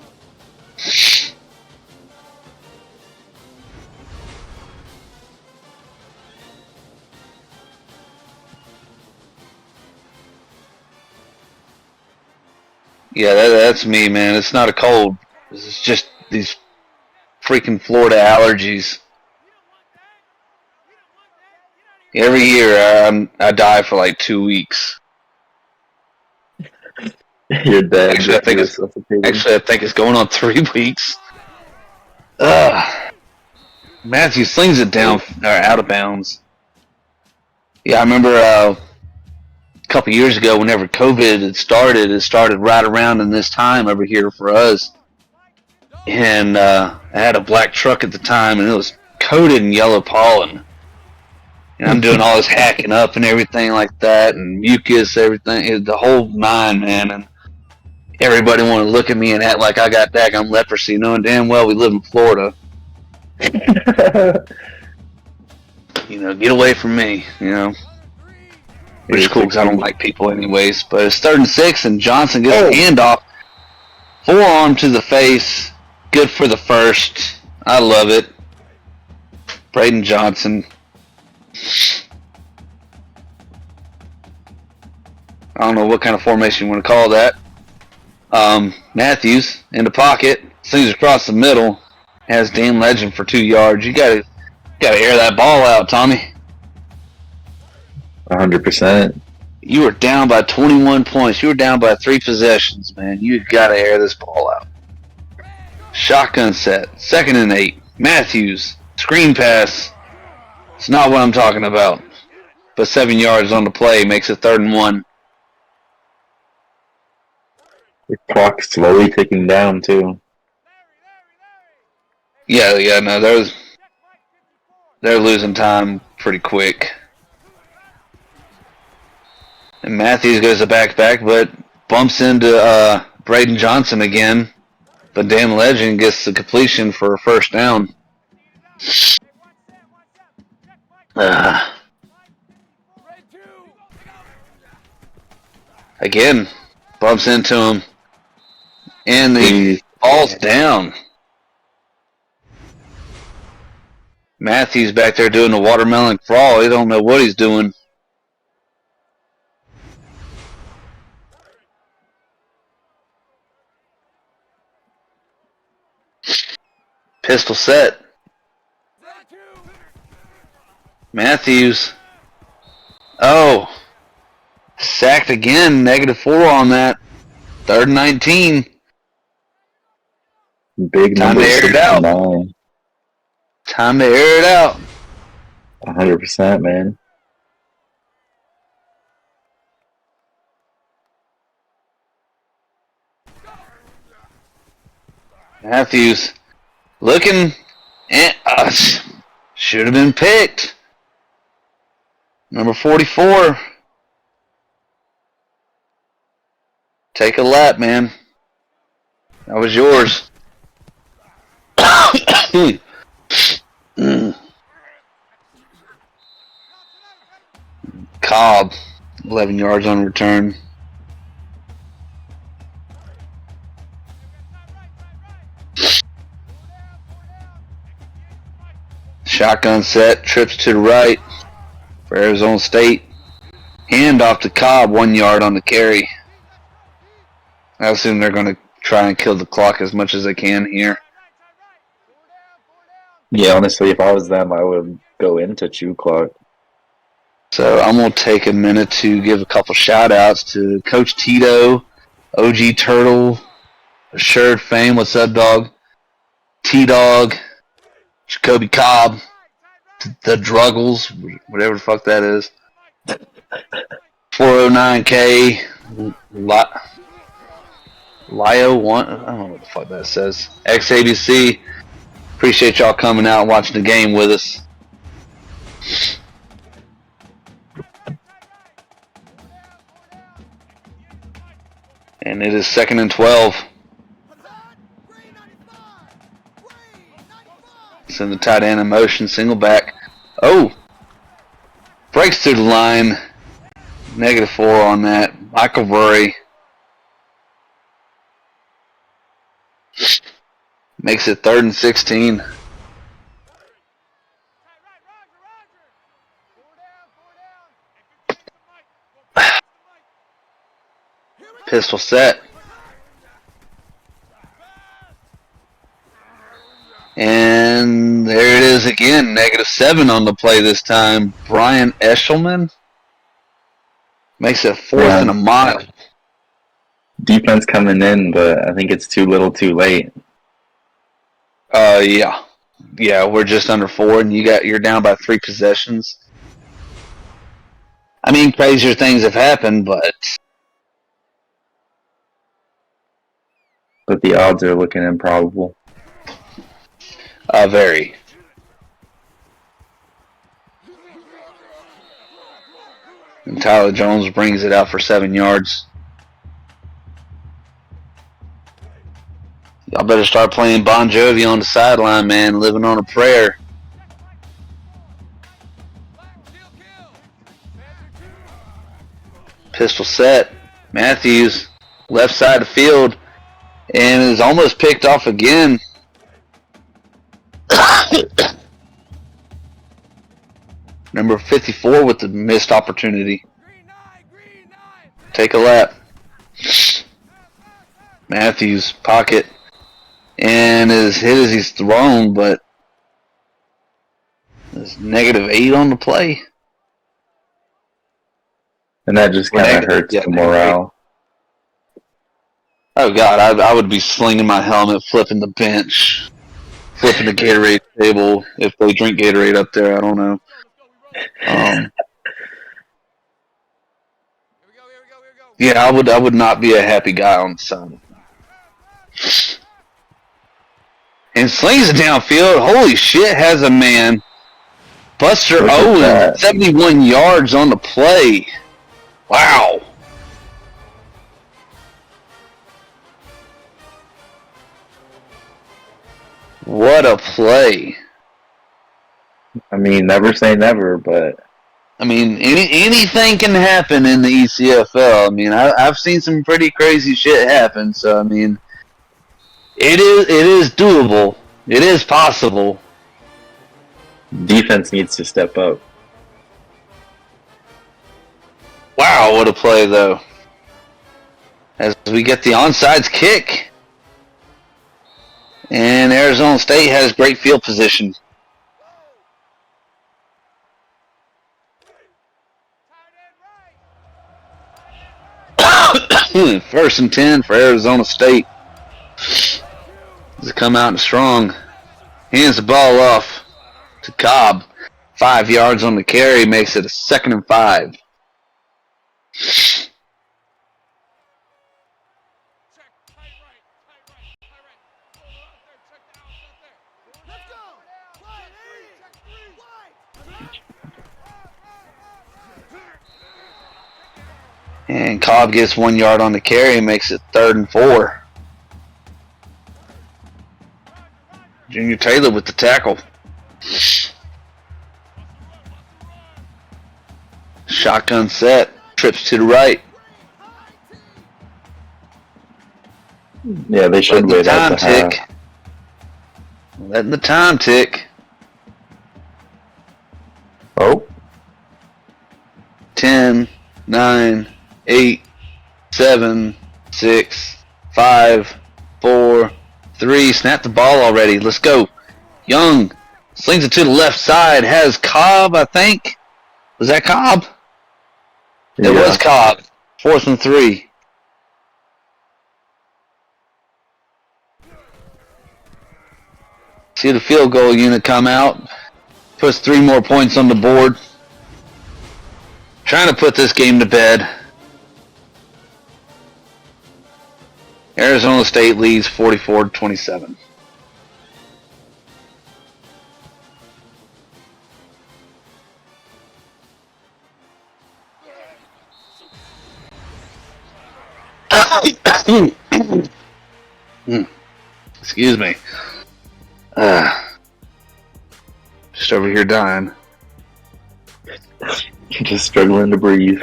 Yeah, that's me, man. It's not a cold. It's just these freaking Florida allergies. Every year, I die for like 2 weeks. You're dead. Actually, I think it's going on 3 weeks. Matthew slings it down out of bounds. Yeah, I remember a couple years ago, whenever COVID had started, it started right around in this time over here for us. And I had a black truck at the time, and it was coated in yellow pollen. And I'm doing all this hacking up and everything like that, and mucus, everything, the whole nine, man. And everybody wanted to look at me and act like I got daggone leprosy, knowing damn well we live in Florida. Get away from me, Which is cool because I don't like people anyways. But it's 3rd and 6, and Johnson gets a handoff. Forearm to the face. Good for the first. I love it. Braden Johnson. I don't know what kind of formation you want to call that. Matthews in the pocket. Slings across the middle. Has Dan Legend for 2 yards. You gotta air that ball out, Tommy. 100%. You were down by 21 points. You were down by 3 possessions, man. You gotta air this ball out. Shotgun set. 2nd and 8. Matthews. Screen pass. It's not what I'm talking about. But 7 yards on the play makes it 3rd and 1. The clock's slowly ticking down, too. Yeah, no, they're losing time pretty quick. And Matthews goes to back, but bumps into Braden Johnson again. But Dan Legend gets the completion for a first down. Again, bumps into him. And he falls down. Matthews back there doing the watermelon crawl. He don't know what he's doing. Pistol set. Matthews. Oh. Sacked again. -4 on that. 3rd and 19. Big Time number to air it out. 69. Time to air it out. 100%, man. Matthews looking and should have been picked. Number 44. Take a lap, man. That was yours. Cobb, 11 yards on return. Shotgun set, trips to the right for Arizona State. Hand off to Cobb, 1 yard on the carry. I assume they're going to try and kill the clock as much as they can here. Yeah, honestly, if I was them, I would go into chew clock. So I'm going to take a minute to give a couple shout-outs to Coach Tito, OG Turtle, Assured Fame, what's up, dog? T-Dog, Jacoby Cobb, the Druggles, whatever the fuck that is. 409K, Lio1, I don't know what the fuck that says. XABC, appreciate y'all coming out and watching the game with us. And it is 2nd and 12. Send the tight end in motion, single back. Oh! Breaks through the line. -4 on that. McElroy makes it 3rd and 16. Pistol set. And there it is again. -7 on the play this time. Brian Eshelman makes it 4th and a mile. Defense coming in, but I think it's too little too late. Yeah. Yeah, we're just under 4 and you're down by 3 possessions. I mean, crazier things have happened, but the odds are looking improbable. Very. And Tyler Jones brings it out for 7 yards. Y'all better start playing Bon Jovi on the sideline, man. Living on a prayer. Pistol set. Matthews, left side of the field, and is almost picked off again. Number 54 with the missed opportunity. Take a lap. Matthews, pocket, and is hit as he's thrown, but there's -8 on the play. And that just kind of hurts the morale. Oh, God, I would be slinging my helmet, flipping the bench, flipping the Gatorade table. If they drink Gatorade up there, I don't know. Yeah, I would not be a happy guy on the side. And slings it downfield. Holy shit, has a man. Buster Owens, 71 yards on the play. Wow. What a play. I mean, never say never, but I mean, anything can happen in the ECFL. I mean, I've seen some pretty crazy shit happen. So I mean, it is doable. It is possible. defense needs to step up. Wow, what a play though! As we get the onside kick, and Arizona State has great field position. First and 10 for Arizona State. They come out strong. Hands the ball off to Cobb. 5 yards on the carry, makes it a 2nd and 5. And Cobb gets 1 yard on the carry and makes it 3rd and 4. Junior Taylor with the tackle. Shotgun set. Trips to the right. Yeah, they should wait out the half. Letting the time tick. Oh. 10, 9, 8, 7, 6, 5, 4, 3. Snap the ball already. Let's go. Young slings it to the left side. Has Cobb, I think. Was that Cobb? Yeah. It was Cobb. 4th and 3. See the field goal unit come out. Puts 3 more points on the board. Trying to put this game to bed. Arizona State leads 44-27. Excuse me. Just over here dying. Just struggling to breathe.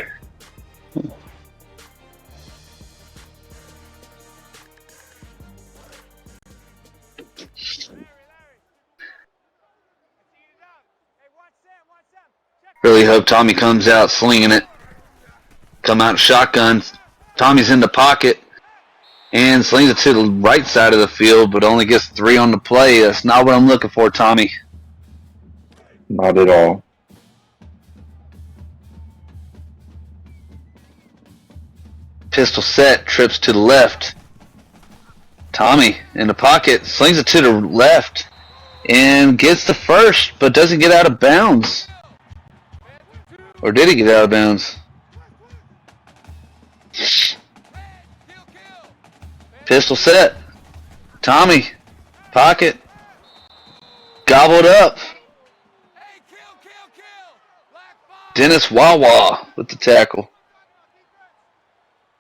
Really hope Tommy comes out slinging it. Come out shotgun. Tommy's in the pocket and slings it to the right side of the field, but only gets 3 on the play. That's not what I'm looking for, Tommy. Not at all. Pistol set, trips to the left. Tommy in the pocket, slings it to the left, and gets the first, but doesn't get out of bounds. Or did he get out of bounds? Pistol set. Tommy, pocket, gobbled up. Dennis Wawa with the tackle.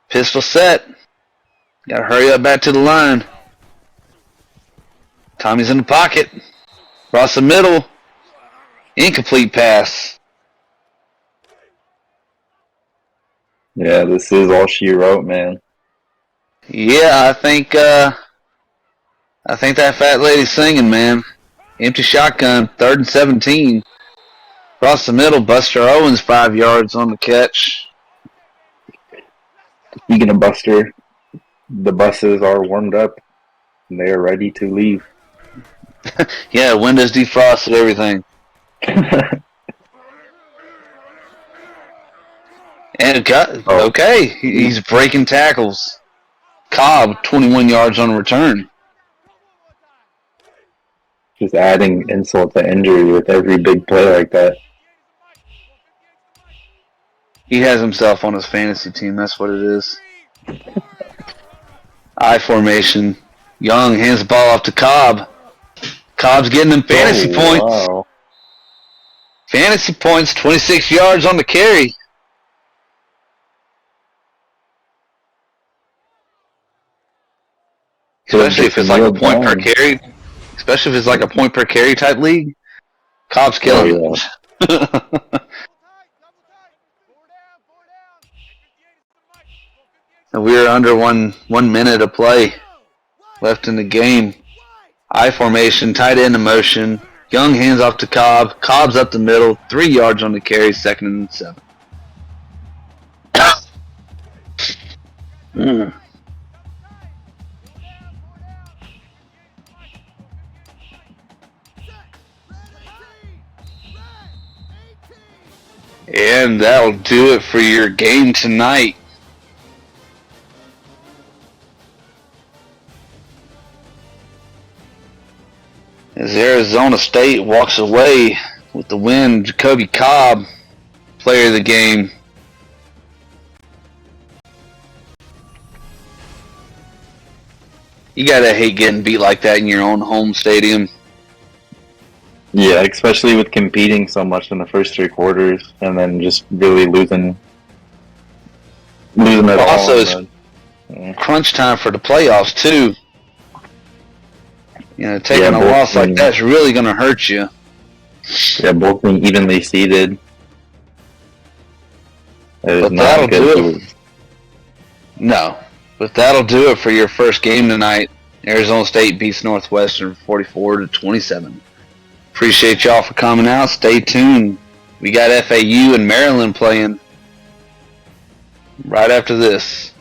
Pistol set. Got to hurry up back to the line. Tommy's in the pocket. Across the middle. Incomplete pass. Yeah, this is all she wrote, man. Yeah, I think that fat lady's singing, man. Empty shotgun, 3rd and 17. Across the middle, Buster Owens 5 yards on the catch. Speaking of Buster, the buses are warmed up. And they are ready to leave. Yeah, windows defrosted, everything. And okay, he's breaking tackles. Cobb, 21 yards on return. Just adding insult to injury with every big play like that. He has himself on his fantasy team. That's what it is. I formation. Young hands the ball off to Cobb. Cobb's getting them fantasy points. Wow. Fantasy points, 26 yards on the carry. Especially if it's like a point per carry. Especially if it's like a point per carry type league. Cobb's killing it. We're under one minute of play left in the game. I formation, tight end in motion. Young hands off to Cobb. Cobb's up the middle, 3 yards on the carry, 2nd and 7. And that'll do it for your game tonight. As Arizona State walks away with the win, Jacoby Cobb, player of the game. You gotta hate getting beat like that in your own home stadium. Yeah, especially with competing so much in the first 3 quarters and then just really losing it all. Also, it's crunch time for the playoffs too. You know, taking a loss like that's really going to hurt you. Yeah, both being evenly seeded. But that'll do it. No, but that'll do it for your first game tonight. Arizona State beats Northwestern 44-27. Appreciate y'all for coming out. Stay tuned. We got FAU and Maryland playing right after this.